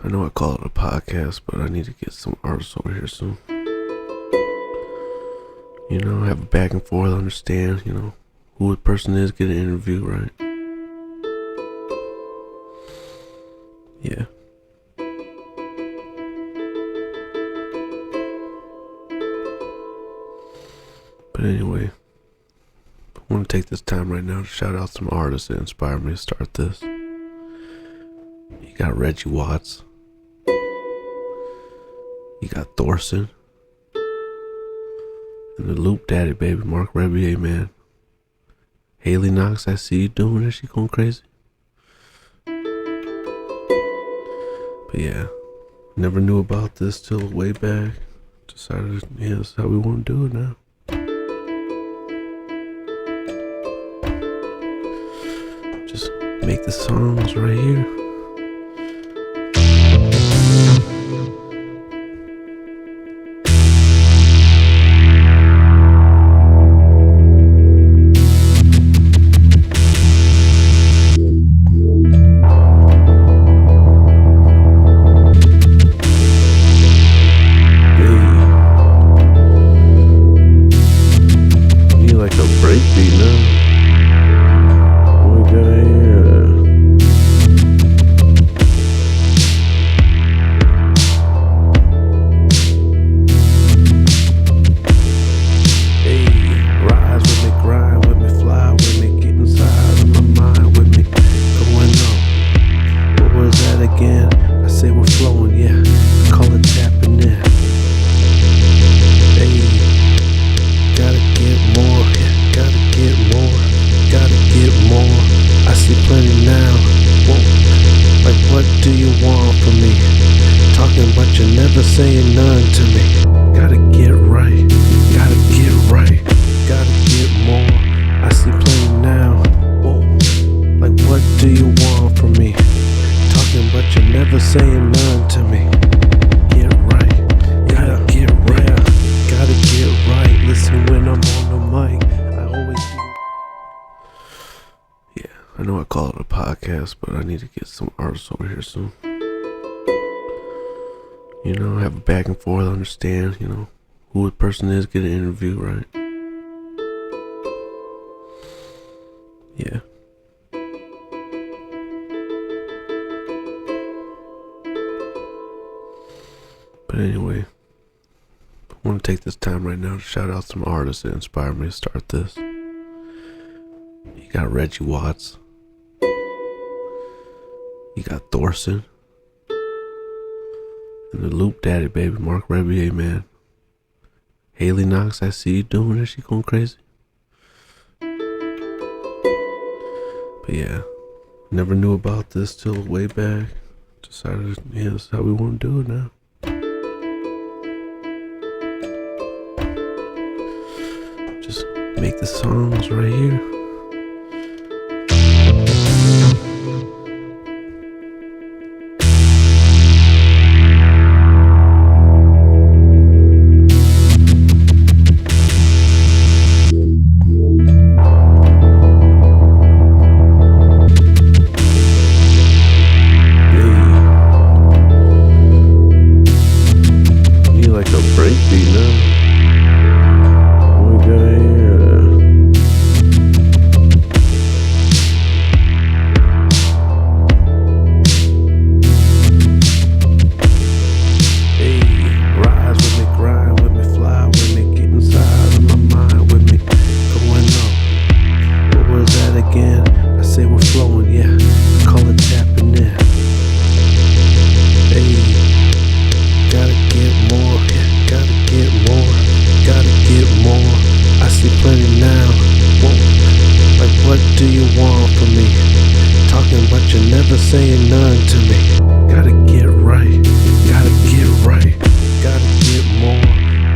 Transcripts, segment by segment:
I know I call it a podcast, but I need to get some artists over here soon. Have a back and forth, understand, who the person is, get an interview, right? Yeah. But anyway, I want to take this time right now to shout out some artists that inspired me to start this. You got Reggie Watts. You got Thorson. And the Loop Daddy, baby, Mark Rebier, man. Haley Knox, I see you doing it. She going crazy. But yeah, never knew about this till way back. Decided, this is how we want to do it now. Just make the songs right here. Saying none to me. Gotta get right, gotta get right, gotta get more. I see plenty now. Whoa, like what do you want from me? Talking but you're never saying none to me. Get right, gotta get right, gotta get right. Listen when I'm on the mic, I always do. Yeah, I know I call it a podcast, but I need to get some artists over here soon. Have a back and forth, understand, who the person is, get an interview, right? Yeah. But anyway, I want to take this time right now to shout out some artists that inspired me to start this. You got Reggie Watts. You got Thorson. And the Loop Daddy, baby, Mark Rebier, man. Haley Knox, I see you doing it. She going crazy. But yeah, never knew about this till way back. Decided, this is how we want to do it now. Just make the songs right here. Saying none to me. Gotta get right, gotta get right, gotta get more.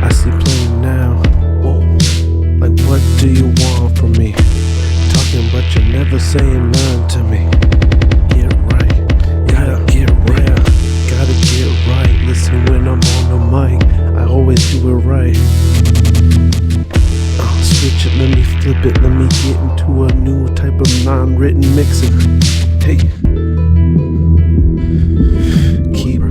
I see plenty now. Whoa, like what do you want from me? Talking but you're never saying none to me. Get right, gotta get right, gotta get right. Listen when I'm on the mic, I always do it right. Switch it, let me flip it, let me get into a new type of non-written mixing. Hey. Keep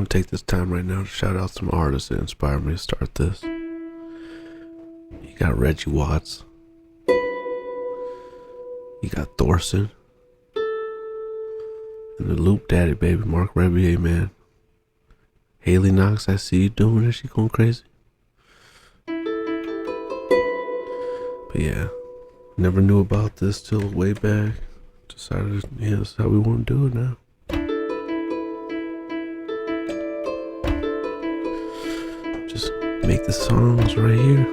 want to take this time right now to shout out some artists that inspired me to start this. You got Reggie Watts. You got Thorson. And the Loop Daddy, baby, Mark Rebier, man. Haley Knox, I see you doing it. She going crazy. But yeah, never knew about this till way back. Decided, yeah, this is how we want to do it now. Just make the songs right here.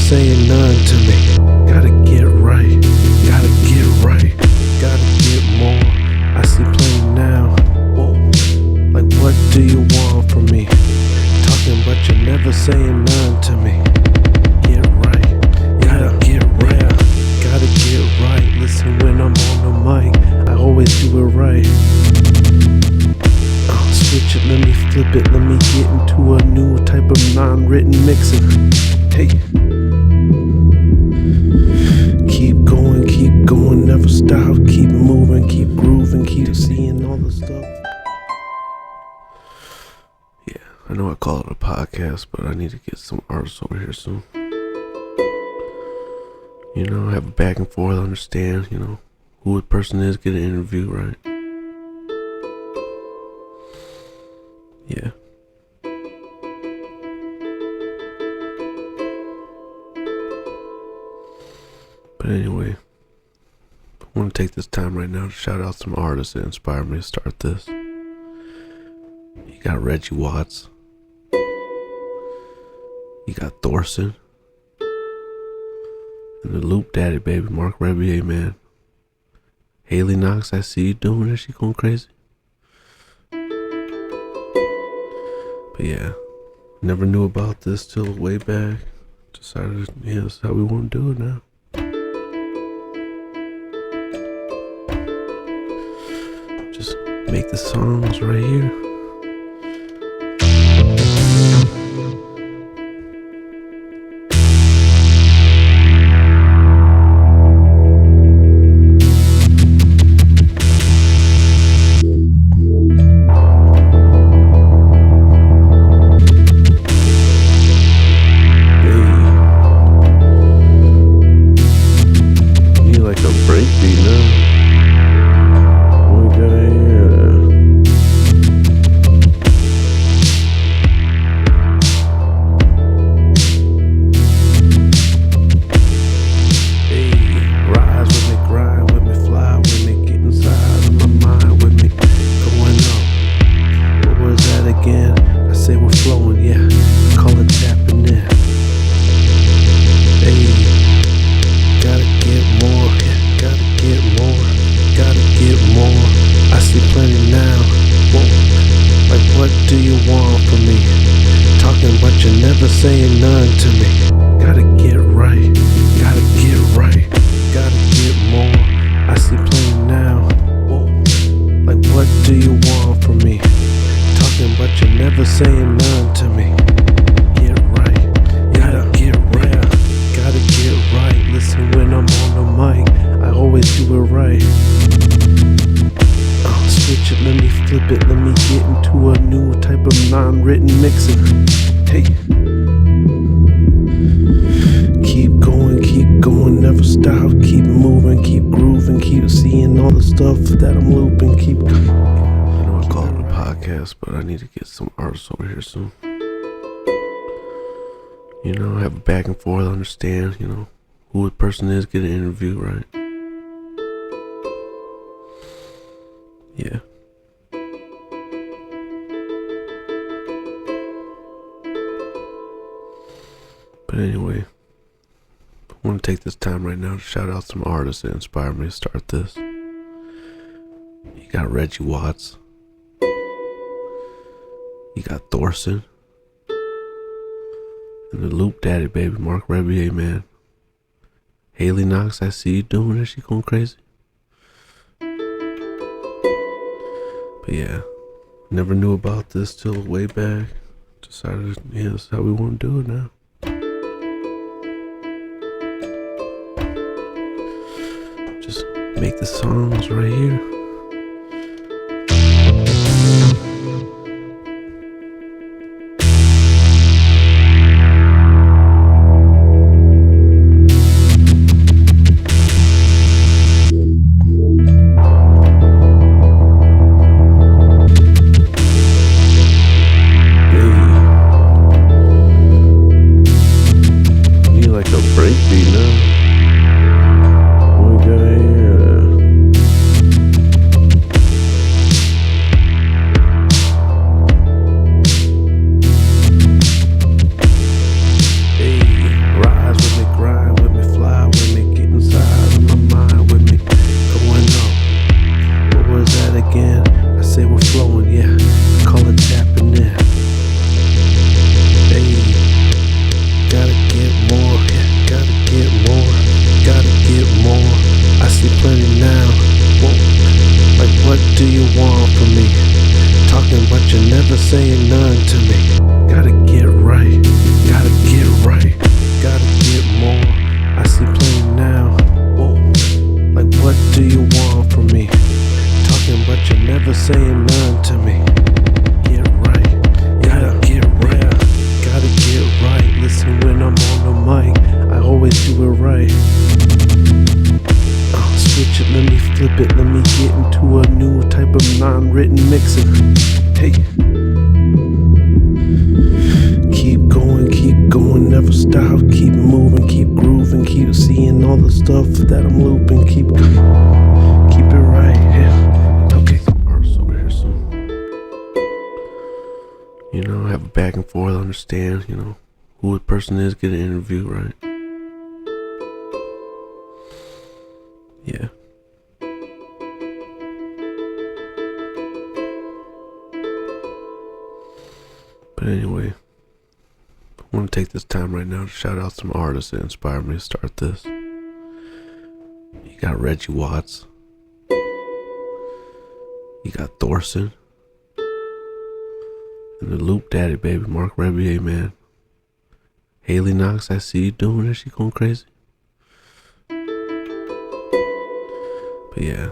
Saying none to me. Gotta get right, gotta get right, gotta get more. I see plain now. Whoa, like what do you want from me? Talking but you're never saying none to me. Get right, gotta get right, gotta get right. Listen when I'm on the mic, I always do it right. Switch it, let me flip it, let me get into a new type of non-written mixing. Hey. Keep going, never stop. Keep moving, keep grooving, keep seeing all the stuff. Yeah, I know I call it a podcast, but I need to get some artists over here soon. You know, have a back and forth, understand, you know, who the person is, get an interview, right? Yeah. But anyway, I want to take this time right now to shout out some artists that inspired me to start this. You got Reggie Watts. You got Thorson. And the Loop Daddy, baby, Mark Rebier, man. Haley Knox, I see you doing it. She going crazy. But yeah, never knew about this till way back. Decided, yeah, this is how we want to do it now. Just make the songs right here. Saying none to me. Gotta get right, gotta get right, gotta get more. I see plain now. Whoa, like what do you want from me? Talking but you're never saying none to me. Get right, gotta get right, gotta get right. Listen when I'm on the mic, I always do it right. Switch it, let me flip it, let me get into a new type of non-written mixing. Hey. Keep going, never stop. Keep moving, keep grooving. grooving, keep seeing all the stuff that I'm looping, keep. I know I call it a podcast, but I need to get some artists over here soon. You know, have a back and forth, understand, you know, who the person is, get an interview, right? Yeah. But anyway, I want to take this time right now to shout out some artists that inspired me to start this. You got Reggie Watts. You got Thorson. And the Loop Daddy, baby, Mark Rebier, man. Haley Knox, I see you doing it. She going crazy. But yeah, never knew about this till way back. Decided, yeah, that's how we want to do it now. Just make the songs right here. Saying none to me. Gotta get right, gotta get right, gotta get more. I see plenty now. Whoa, like what do you want from me? Talking but you're never saying none to me. Get right, gotta get right, gotta get right. Listen when I'm on the mic, I always do it right. Switch it, let me flip it, let me get into a new type of non-written mixing. Hey. Keep going, never stop, keep moving, keep grooving, keep seeing all the stuff that I'm looping, keep it right, yeah. Okay, some artists over here soon. You know, have a back and forth, understand, you know, who the person is, get an interview, right? Yeah. But anyway, I want to take this time right now to shout out some artists that inspired me to start this. You got Reggie Watts. You got Thorson. And the Loop Daddy, baby, Mark Rebier, man. Haley Knox, I see you doing it. She going crazy. But yeah,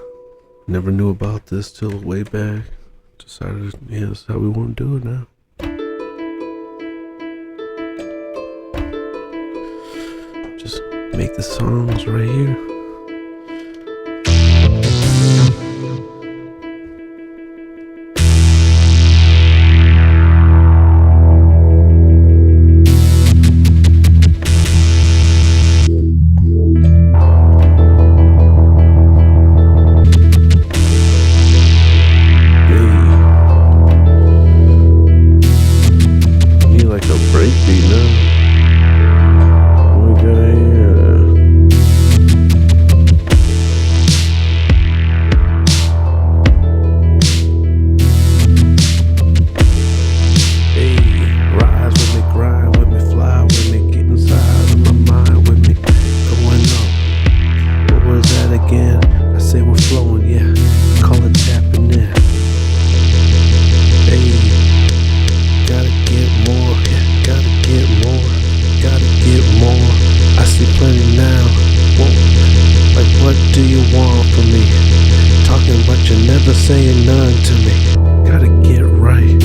never knew about this till way back. Decided, yeah, that's how we want to do it now. Just make the songs right here. Saying none to me. Gotta get right,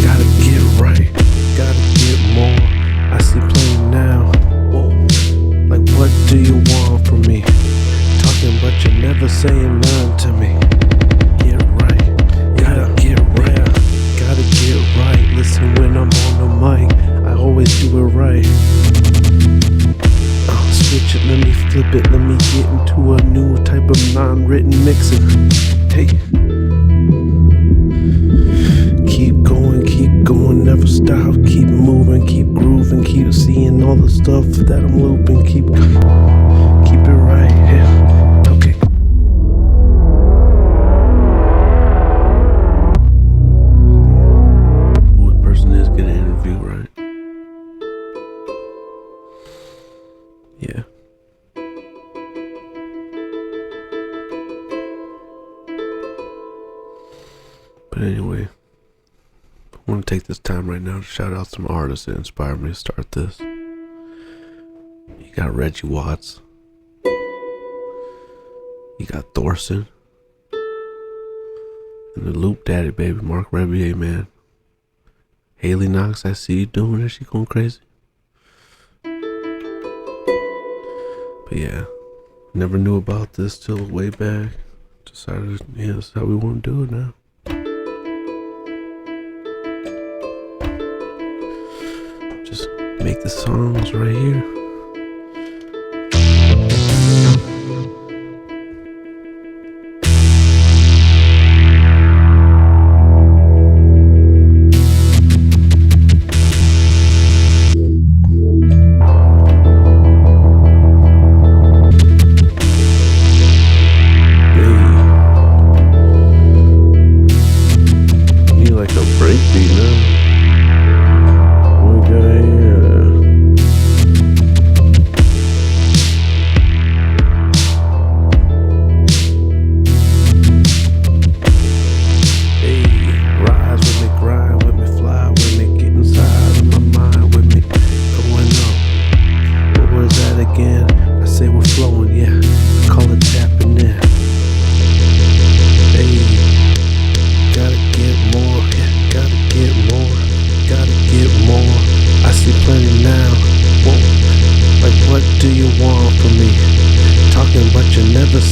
gotta get right, gotta get more. I see plenty now. Whoa, like what do you want from me? Talking but you never say saying none to me. Get right, gotta get right, gotta get right. Listen when I'm on the mic, I always do it right. Switch it, let me flip it, let me get into a new type of non-written mixing. Hey, keep going, never stop, keep moving, keep grooving, keep seeing all the stuff that I'm looping, keep it right, yeah, okay. Who the person is getting an interview, right? Yeah. But anyway, I want to take this time right now to shout out some artists that inspired me to start this. You got Reggie Watts. You got Thorson. And the Loop Daddy, baby, Mark Rebier, man. Haley Knox, I see you doing it. She going crazy. But yeah, never knew about this till way back. Decided, yeah, that's how we want to do it now. Just make the songs right here.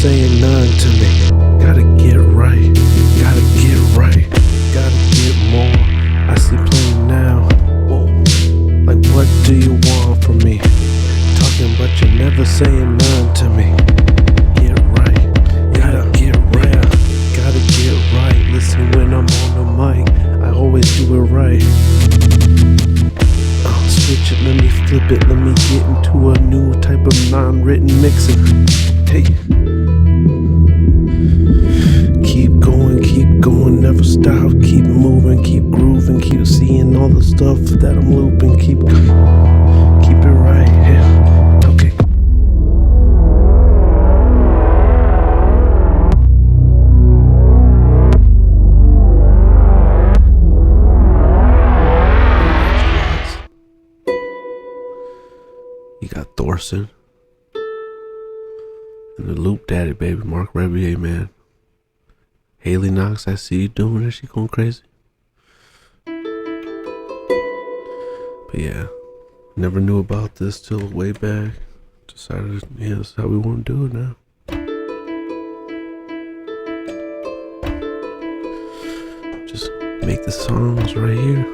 Saying none to me. Gotta get right, gotta get right, gotta get more. I see plenty now. Whoa, like what do you want from me? Talking but you're never saying none to me. Get right, gotta get right, gotta get right. Listen when I'm on the mic, I always do it right. Switch it, let me flip it, let me get into a new type of non-written mixing. Hey. Keep going, never stop, keep moving, keep grooving, keep seeing all the stuff that I'm looping, keep it right, yeah, okay. You got Thorson. And the Loop Daddy, baby, Mark Rebier, man. Haley Knox, I see you doing it. She going crazy. But yeah, never knew about this till way back. Decided, yeah, that's how we want to do it now. Just make the songs right here.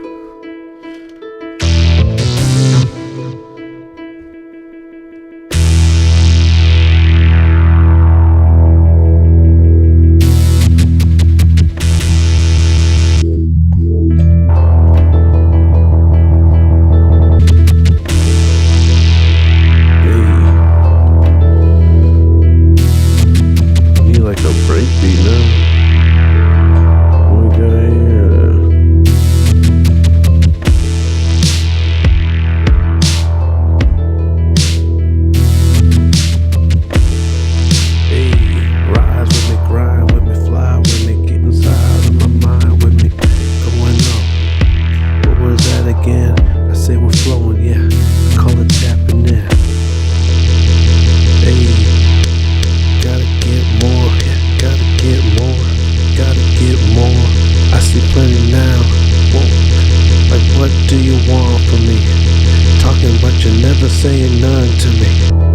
saying none to me.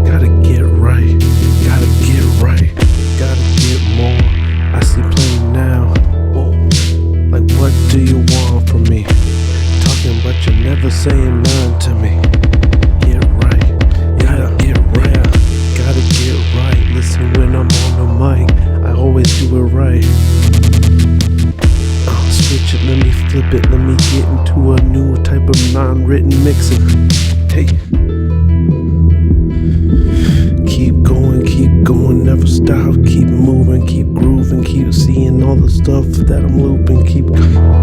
Gotta get right, gotta get right, gotta get saying none to me. Get right, gotta get right, gotta get right. Listen when I'm on the mic, I always do it right. Switch it, let me flip it, let me get into a new type of non-written mixing. Hey, keep going, never stop, keep moving, keep grooving, keep seeing all the stuff that I'm looping, keep it right.